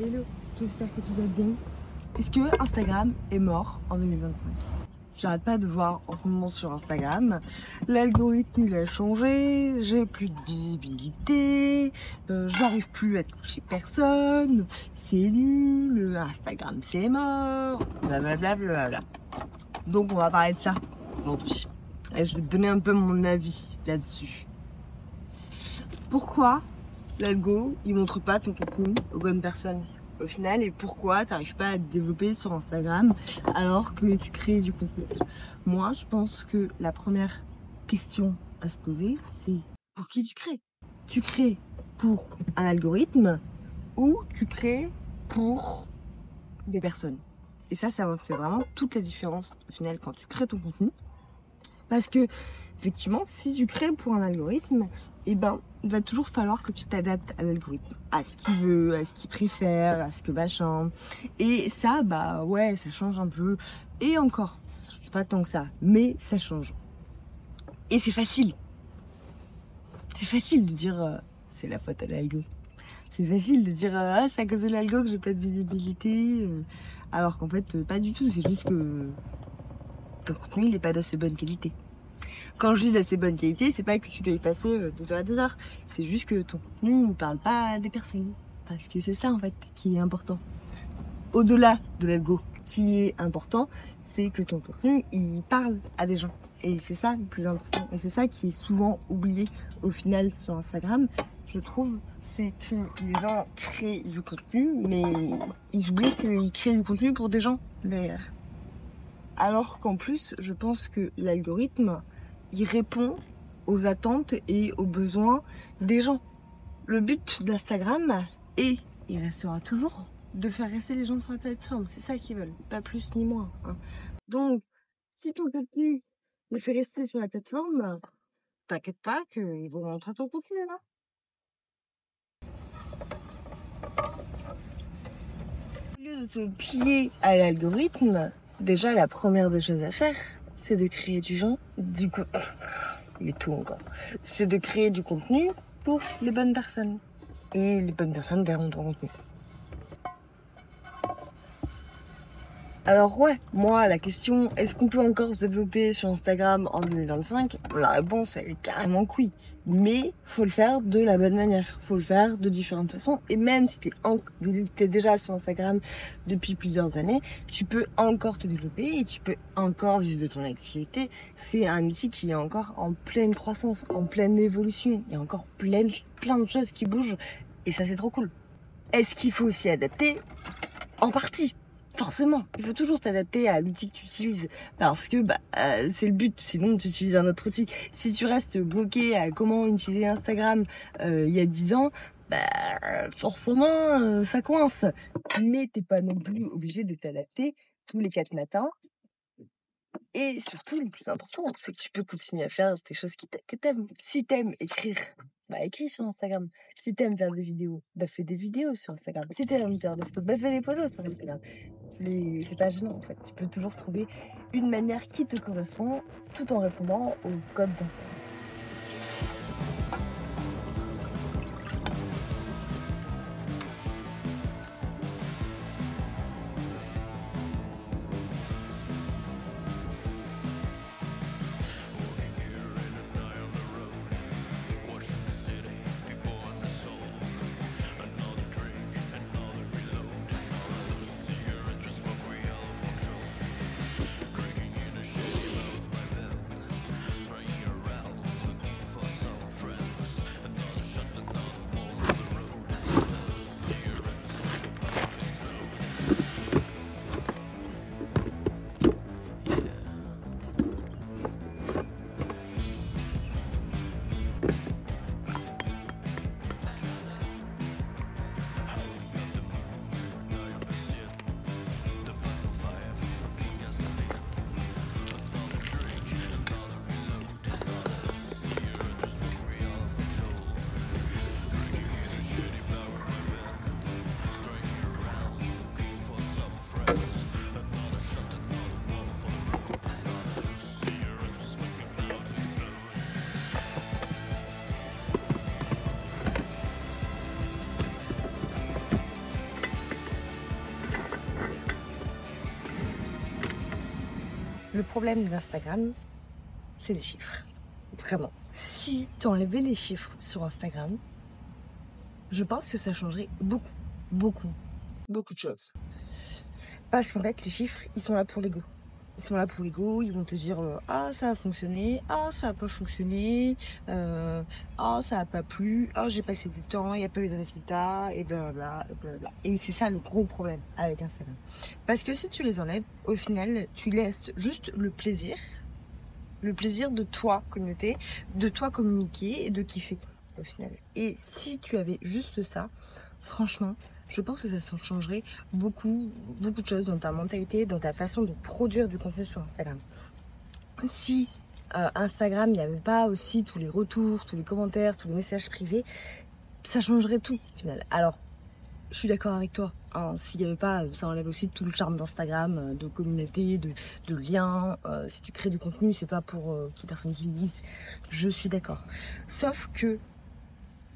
Hello, j'espère que tu vas bien. Est-ce que Instagram est mort en 2025? J'arrête pas de voir en ce moment sur Instagram, l'algorithme il a changé, j'ai plus de visibilité, je n'arrive plus à toucher personne, c'est nul, Instagram c'est mort, blablabla. Donc on va parler de ça aujourd'hui. Et je vais te donner un peu mon avis là-dessus. Pourquoi l'algo il montre pas ton contenu aux bonnes personnes au final, et pourquoi tu n'arrives pas à te développer sur Instagram alors que tu crées du contenu? Moi, je pense que la première question à se poser, c'est pour qui tu crées? Tu crées pour un algorithme ou tu crées pour des personnes? Et ça fait vraiment toute la différence au final quand tu crées ton contenu. Parce que, effectivement, si tu crées pour un algorithme, eh ben, il va toujours falloir que tu t'adaptes à l'algorithme, à ce qu'il veut, à ce qu'il préfère, à ce que machin. Et ça, bah ouais, ça change un peu. Et encore, pas tant que ça, mais ça change. Et c'est facile. C'est facile de dire c'est la faute à l'algo. C'est facile de dire ah, c'est à cause de l'algo que j'ai pas de visibilité. Alors qu'en fait, pas du tout. C'est juste que ton contenu, il n'est pas d'assez bonne qualité. Quand je dis d'assez bonne qualité, c'est pas que tu dois y passer 2 heures à 2 heures. C'est juste que ton contenu ne parle pas à des personnes. Parce que c'est ça en fait qui est important. Au-delà de l'algo, qui est important, c'est que ton contenu, il parle à des gens. Et c'est ça le plus important. Et c'est ça qui est souvent oublié au final sur Instagram, je trouve. C'est que les gens créent du contenu, mais ils oublient qu'ils créent du contenu pour des gens derrière. Alors qu'en plus, je pense que l'algorithme, il répond aux attentes et aux besoins des gens. Le but d'Instagram, et il restera toujours, de faire rester les gens sur la plateforme. C'est ça qu'ils veulent, pas plus ni moins. Hein. Donc, si ton contenu le fait rester sur la plateforme, t'inquiète pas qu'ils vont montrer ton contenu là. Au lieu de te plier à l'algorithme, déjà la première des choses à faire, c'est de créer du contenu. Mais tout encore. C'est de créer du contenu pour les bonnes personnes. Et les bonnes personnes verront ton contenu. Alors ouais, moi la question, est-ce qu'on peut encore se développer sur Instagram en 2025? La réponse elle est carrément que oui. Mais faut le faire de la bonne manière, faut le faire de différentes façons. Et même si t'es déjà sur Instagram depuis plusieurs années, tu peux encore te développer et tu peux encore vivre de ton activité. C'est un outil qui est encore en pleine croissance, en pleine évolution. Il y a encore plein de choses qui bougent et ça c'est trop cool. Est-ce qu'il faut s'y adapter? En partie. Forcément, il faut toujours t'adapter à l'outil que tu utilises parce que c'est le but, sinon tu utilises un autre outil. Si tu restes bloqué à comment utiliser Instagram il y a 10 ans, forcément ça coince. Mais t'es pas non plus obligé de t'adapter tous les 4 matins. Et surtout, le plus important, c'est que tu peux continuer à faire des choses que t'aimes. Si t'aimes écrire, écris sur Instagram. Si t'aimes faire des vidéos, fais des vidéos sur Instagram. Si t'aimes faire des photos, fais des photos sur Instagram. C'est pas gênant en fait. Tu peux toujours trouver une manière qui te correspond tout en répondant au code d'Instagram. Le problème d'Instagram, c'est les chiffres. Vraiment. Si tu enlevais les chiffres sur Instagram, je pense que ça changerait beaucoup de choses. Parce qu'en fait, les chiffres, ils sont là pour l'ego. Ils sont là pour l'ego, ils vont te dire ah ça a fonctionné, ah ça a pas fonctionné, ah ça a pas plu, ah j'ai passé du temps, il n'y a pas eu de résultat, et blablabla, et blablabla. Et c'est ça le gros problème avec Instagram. Parce que si tu les enlèves, au final, tu laisses juste le plaisir de toi communauté, de toi communiquer et de kiffer au final. Et si tu avais juste ça, franchement, je pense que ça changerait beaucoup de choses dans ta mentalité, dans ta façon de produire du contenu sur Instagram. Si Instagram, il n'y avait pas aussi tous les retours, tous les commentaires, tous les messages privés, ça changerait tout au final. Alors, je suis d'accord avec toi. Hein, s'il n'y avait pas, ça enlève aussi tout le charme d'Instagram, de communauté, de liens. Si tu crées du contenu, c'est pas pour qu'il y ait personne qui le lise. Je suis d'accord. Sauf que,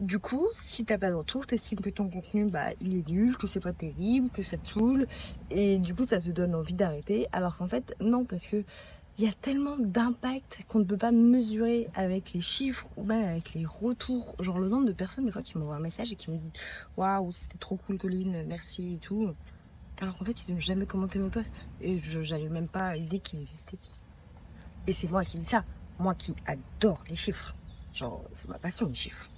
du coup, si t'as pas de retour, t'estimes que ton contenu, il est nul, que c'est pas terrible, que ça te saoule. Et du coup, ça te donne envie d'arrêter. Alors qu'en fait, non, parce que il y a tellement d'impact qu'on ne peut pas mesurer avec les chiffres ou même avec les retours. Genre le nombre de personnes des fois qui m'envoient un message et qui me disent waouh, c'était trop cool Colline, merci et tout. Alors qu'en fait, ils n'ont jamais commenté mon post. Et j'avais même pas idée qu'il existait. Et c'est moi qui dis ça. Moi qui adore les chiffres. Genre, c'est ma passion, les chiffres.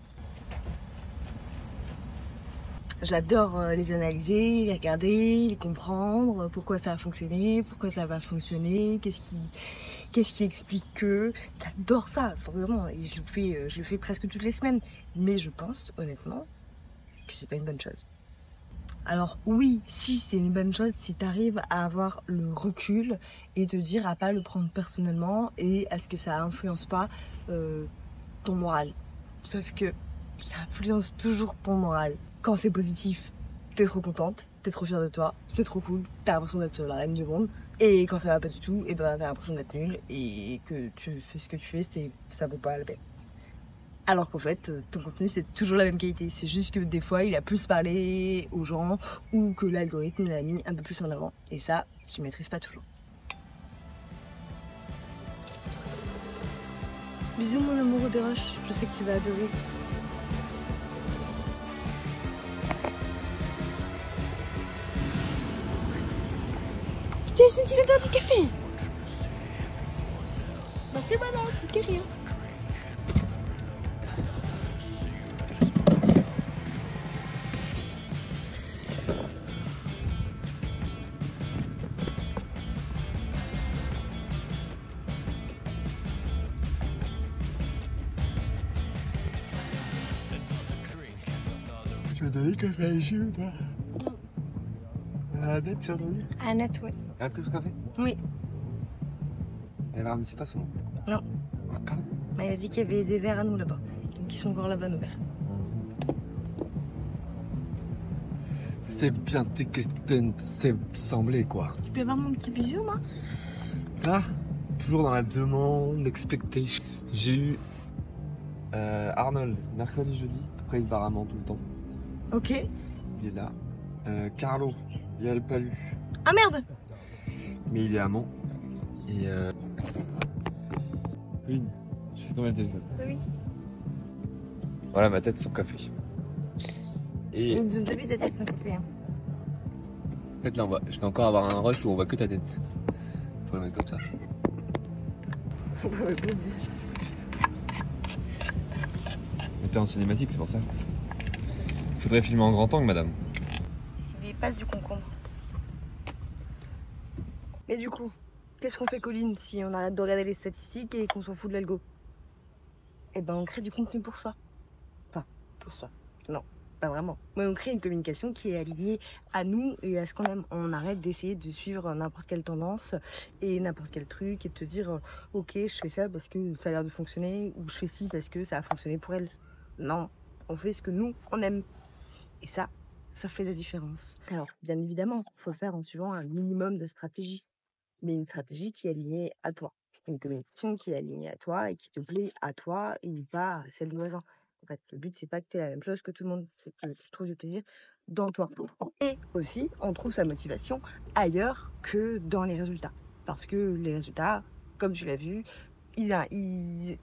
J'adore les analyser, les regarder, les comprendre, pourquoi ça a fonctionné, pourquoi ça va fonctionner, qu'est-ce qui explique que. J'adore ça, vraiment, et je le fais presque toutes les semaines. Mais je pense, honnêtement, que c'est pas une bonne chose. Alors oui, si c'est une bonne chose, si tu arrives à avoir le recul et te dire à pas le prendre personnellement et à ce que ça influence pas ton moral. Sauf que ça influence toujours ton moral. Quand c'est positif, t'es trop contente, t'es trop fière de toi, c'est trop cool, t'as l'impression d'être la reine du monde. Et quand ça va pas du tout, et t'as l'impression d'être nul et que tu fais ce que tu fais, ça vaut pas la peine. Alors qu'en fait, ton contenu c'est toujours la même qualité. C'est juste que des fois il a plus parlé aux gens ou que l'algorithme l'a mis un peu plus en avant. Et ça, tu maîtrises pas toujours. Bisous mon amoureux des roches, je sais que tu vas adorer. Jason, tu veux boire du café? Bah fais malin, c'est rien. Tu as donné le café à Issy ou pas? À Annette, tu as donné? À Annette, ouais. Elle a pris son café? Oui. Elle a ramené ses tasses ou non? Non. Pardon? Elle a dit qu'il y avait des verres à nous là-bas. Donc ils sont encore là-bas nos verres. C'est bien c'est semblé quoi. Tu peux avoir mon petit bisou, moi? Ça, toujours dans la demande, l'expectation. J'ai eu Arnold mercredi, jeudi. Après, il se barre à Mans tout le temps. Ok. Il est là. Carlo, il a le palu. Ah merde! Mais il est à Mans. Et oui, je fais tomber le téléphone. Oui. Voilà ma tête, son café. Et Depuis ta tête, ça fait hein. en fait là, je vais encore avoir un rush où on voit que ta tête. Faut le mettre comme ça. Mais t'es en cinématique, c'est pour ça. Faudrait filmer en grand angle, madame. Il lui passe du concombre. Mais du coup, qu'est-ce qu'on fait, Colline, si on arrête de regarder les statistiques et qu'on s'en fout de l'algo? Eh ben, on crée du contenu pour ça. Enfin, pour ça. Non, pas vraiment. Mais on crée une communication qui est alignée à nous et à ce qu'on aime. On arrête d'essayer de suivre n'importe quelle tendance et n'importe quel truc et de te dire ok, je fais ça parce que ça a l'air de fonctionner ou je fais ci parce que ça a fonctionné pour elle. Non, on fait ce que nous, on aime. Et ça fait la différence. Alors, bien évidemment, il faut le faire en suivant un minimum de stratégie. Mais une stratégie qui est alignée à toi. Une communication qui est alignée à toi et qui te plaît à toi et pas à celle du voisin. En fait, le but, c'est pas que tu aies la même chose que tout le monde, c'est que tu trouves du plaisir dans toi. Et aussi, on trouve sa motivation ailleurs que dans les résultats. Parce que les résultats, comme tu l'as vu, ils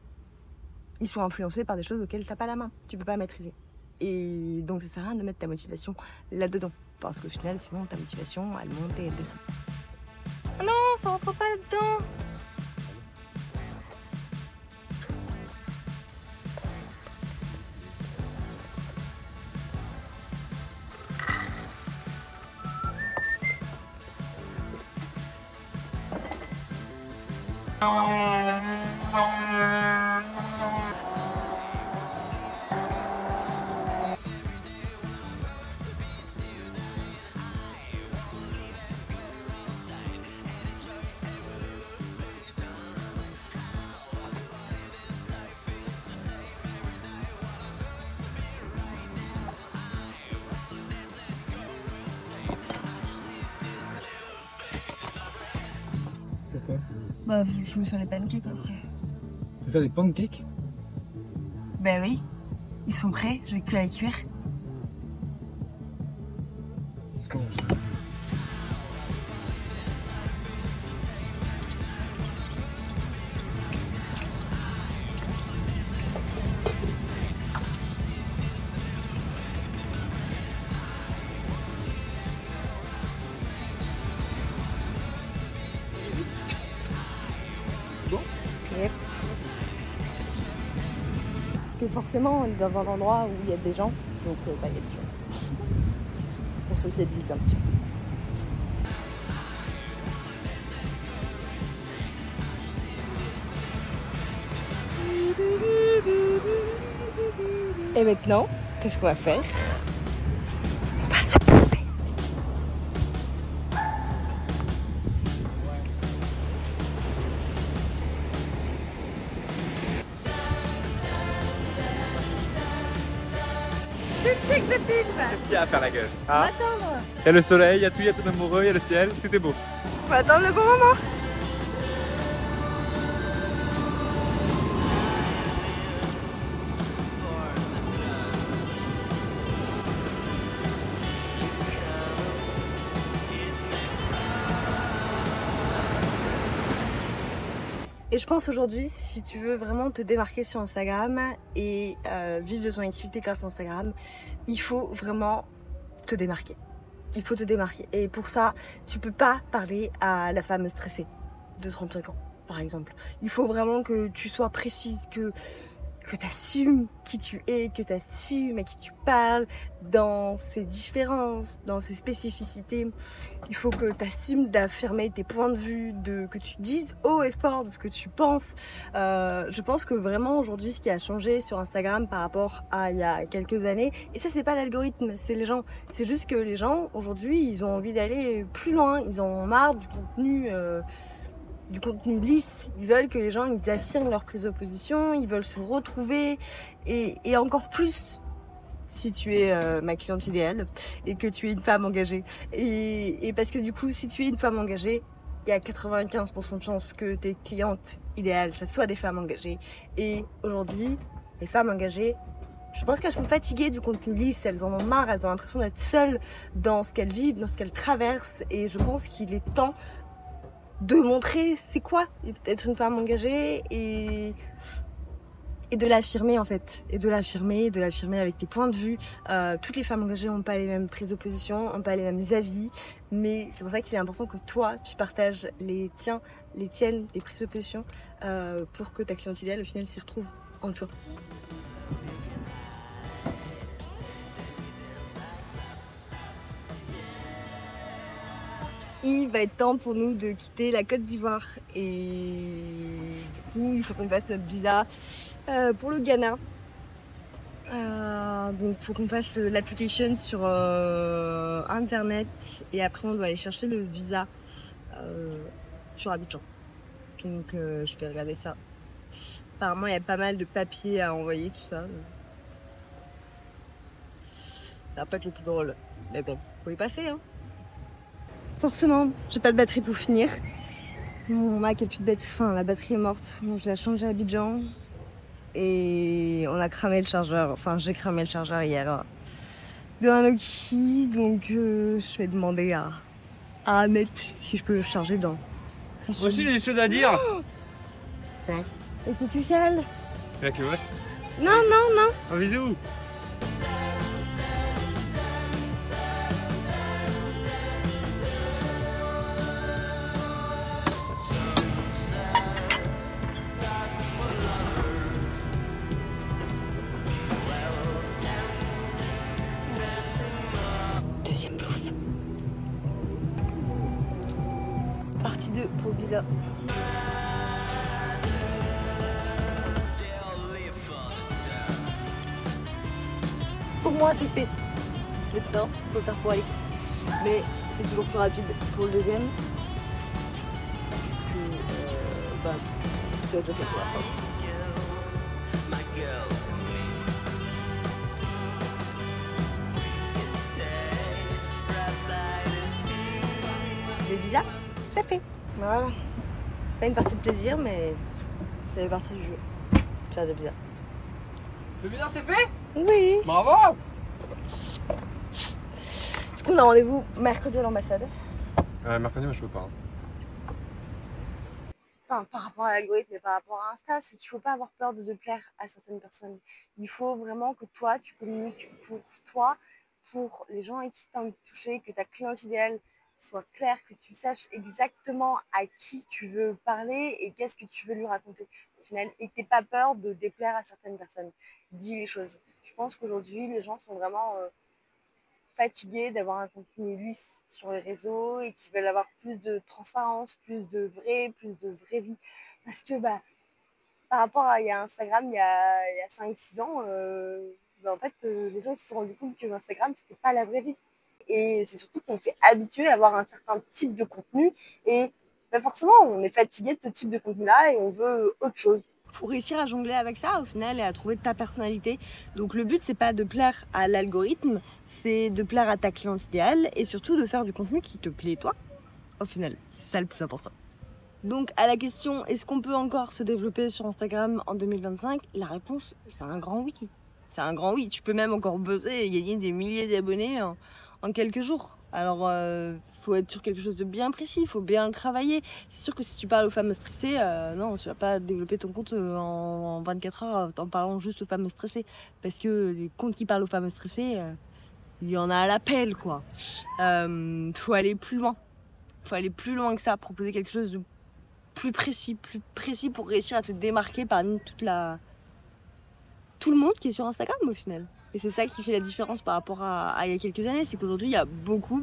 sont influencés par des choses auxquelles tu n'as pas la main, tu peux pas maîtriser. Et donc ça sert à rien de mettre ta motivation là-dedans. Parce qu'au final, sinon ta motivation, elle monte et elle descend. Oh non, ça rentre pas là-dedans. Pourquoi? Bah, je me fais les pancakes après. Tu veux faire des pancakes? Bah oui, ils sont prêts, j'ai que à les cuire. Comment ça? Bon. Yep. Parce que forcément, on est dans un endroit où il y a des gens, donc il y a des gens. On sociabilise un petit peu. Et maintenant, qu'est-ce qu'on va faire? On va se poser. Qu'est-ce qu'il y a à faire la gueule? On va Ah, attendre. il y a le soleil, il y a tout, il y a ton amoureux, il y a le ciel, tout est beau. On va attendre le bon moment. Et je pense aujourd'hui, si tu veux vraiment te démarquer sur Instagram et vivre de ton activité grâce à Instagram, il faut vraiment te démarquer. Il faut te démarquer. Et pour ça, tu peux pas parler à la femme stressée de 35 ans, par exemple. Il faut vraiment que tu sois précise, que tu assumes qui tu es, que tu assumes à qui tu parles, dans ses différences, dans ses spécificités. Il faut que tu assumes d'affirmer tes points de vue, que tu dises haut et fort de ce que tu penses. Je pense que vraiment aujourd'hui, ce qui a changé sur Instagram par rapport à il y a quelques années, et ça c'est pas l'algorithme, c'est les gens. C'est juste que les gens aujourd'hui, ils ont envie d'aller plus loin, ils en ont marre du contenu lisse, ils veulent que les gens ils affirment leur prise de position, ils veulent se retrouver et encore plus si tu es ma cliente idéale et que tu es une femme engagée. Et parce que du coup, si tu es une femme engagée, il y a 95% de chances que tes clientes idéales, ça soit des femmes engagées. Et aujourd'hui, les femmes engagées, je pense qu'elles sont fatiguées du contenu lisse, elles en ont marre, elles ont l'impression d'être seules dans ce qu'elles vivent, dans ce qu'elles traversent. Et je pense qu'il est temps de montrer c'est quoi être une femme engagée et de l'affirmer en fait, et de l'affirmer avec tes points de vue. Toutes les femmes engagées n'ont pas les mêmes prises de position, n'ont pas les mêmes avis, mais c'est pour ça qu'il est important que toi tu partages les tiennes, les prises de position pour que ta cliente idéale au final s'y retrouve en toi. Il va être temps pour nous de quitter la Côte d'Ivoire et du coup il faut qu'on fasse notre visa pour le Ghana. Donc il faut qu'on fasse l'application sur internet et après on doit aller chercher le visa sur Abidjan. Donc je vais regarder ça. Apparemment il y a pas mal de papiers à envoyer, tout ça. Ça va pas être le plus drôle, mais bon, faut y passer hein. Forcément, j'ai pas de batterie pour finir. Mon Mac a plus de batterie, enfin la batterie est morte. Donc je l'ai changé à Abidjan. Et on a cramé le chargeur, enfin j'ai cramé le chargeur hier d'un Nokia. Donc je vais demander à Annette si je peux le charger dans Moi aussi j'ai des choses à dire. Ouais. Et t'es tout seul? La que Non, non, non. Un bisou. Deuxième plouf. Partie 2 pour visa. Pour moi c'est fait. Maintenant, il faut faire pour Alex. Mais c'est toujours plus rapide pour le deuxième. Que bah tu as déjà fait pour la fin. Le visa, ça fait. Voilà. C'est pas une partie de plaisir, mais ça fait partie du jeu. Faire des visas. Le visa c'est fait? Oui. Bravo. Du coup, on a rendez-vous mercredi à l'ambassade. Mercredi, moi je peux pas. Enfin, par rapport à l'algorithme et par rapport à Insta, c'est qu'il faut pas avoir peur de plaire à certaines personnes. Il faut vraiment que toi, tu communiques pour toi, pour les gens avec qui tu as envie de toucher, que ta cliente idéale soit claire, que tu saches exactement à qui tu veux parler et qu'est-ce que tu veux lui raconter au final, et que tu n'aies pas peur de déplaire à certaines personnes. Dis les choses. Je pense qu'aujourd'hui, les gens sont vraiment fatigués d'avoir un contenu lisse sur les réseaux et qui veulent avoir plus de transparence, plus de vraie vie. Parce que par rapport à il y a Instagram, il y a 5-6 ans, en fait, les gens se sont rendus compte que Instagram, c'était pas la vraie vie. Et c'est surtout qu'on s'est habitué à avoir un certain type de contenu et forcément, on est fatigué de ce type de contenu-là et on veut autre chose. Il faut réussir à jongler avec ça au final et à trouver ta personnalité. Donc le but c'est pas de plaire à l'algorithme, c'est de plaire à ta cliente idéale et surtout de faire du contenu qui te plaît toi. Au final, c'est ça le plus important. Donc à la question est-ce qu'on peut encore se développer sur Instagram en 2025, la réponse c'est un grand oui. C'est un grand oui. Tu peux même encore buzzer et gagner des milliers d'abonnés en quelques jours. Alors faut être sur quelque chose de bien précis, il faut bien le travailler. C'est sûr que si tu parles aux femmes stressées, non, tu vas pas développer ton compte en 24 heures en parlant juste aux femmes stressées. Parce que les comptes qui parlent aux femmes stressées, il y en a à l'appel, quoi. Faut aller plus loin. Faut aller plus loin que ça, proposer quelque chose de plus précis pour réussir à te démarquer parmi tout le monde qui est sur Instagram au final. Et c'est ça qui fait la différence par rapport à il y a quelques années, c'est qu'aujourd'hui il y a beaucoup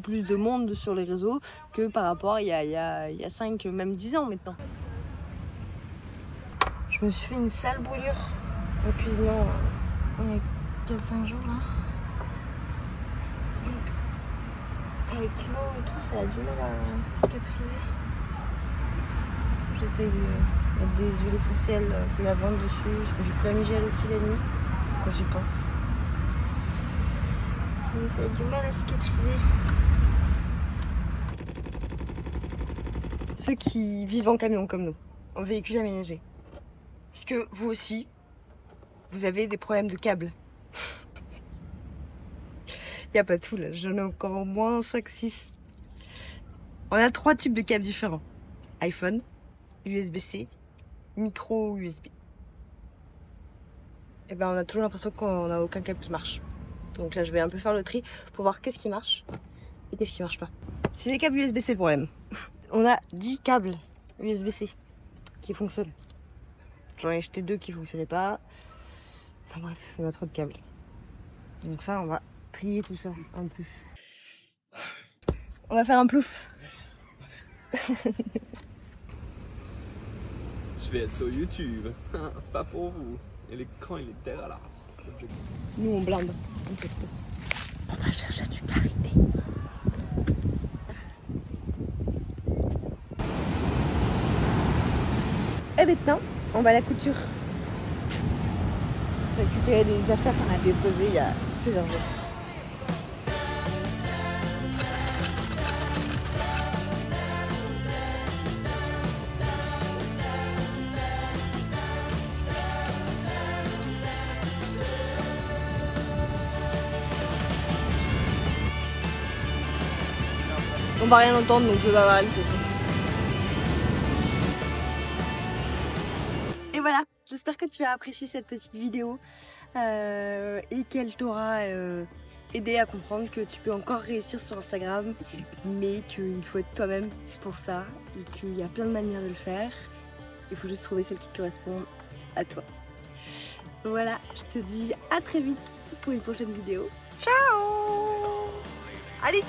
plus de monde sur les réseaux que par rapport à il y a 5, même 10 ans maintenant. Je me suis fait une sale brûlure en cuisinant il y a 4-5 jours là. Donc, avec l'eau et tout, ça a du mal à cicatriser. J'essaye de mettre des huiles essentielles, de lavande dessus, je mets du flamigèle aussi la nuit. Quand j'y pense. Mais ça a du mal à cicatriser. Ceux qui vivent en camion comme nous, en véhicule aménagé, est-ce que vous aussi, vous avez des problèmes de câbles? Il n'y a pas tout là, j'en ai encore au moins 5-6. On a 3 types de câbles différents. iPhone, USB-C, micro USB. Et on a toujours l'impression qu'on n'a aucun câble qui marche. Donc là je vais un peu faire le tri pour voir qu'est-ce qui marche et qu'est-ce qui marche pas. C'est les câbles USB-C le problème. On a 10 câbles USB-C qui fonctionnent. J'en ai acheté 2 qui fonctionnaient pas. Enfin bref, on a trop de câbles. Donc ça on va trier tout ça un peu. On va faire un plouf. Je vais être sur YouTube, pas pour vous. Et l'écran il est dégueulasse. Nous on blinde. On va chercher du karité. Et maintenant, on va à la couture. Récupérer des affaires qu'on a déposées il y a plusieurs jours. On va rien entendre donc je vais pas parler de toute façon. J'espère que tu as apprécié cette petite vidéo et qu'elle t'aura aidé à comprendre que tu peux encore réussir sur Instagram, mais qu'il faut être toi-même pour ça et qu'il y a plein de manières de le faire. Il faut juste trouver celle qui correspond à toi. Voilà, je te dis à très vite pour une prochaine vidéo. Ciao Alix.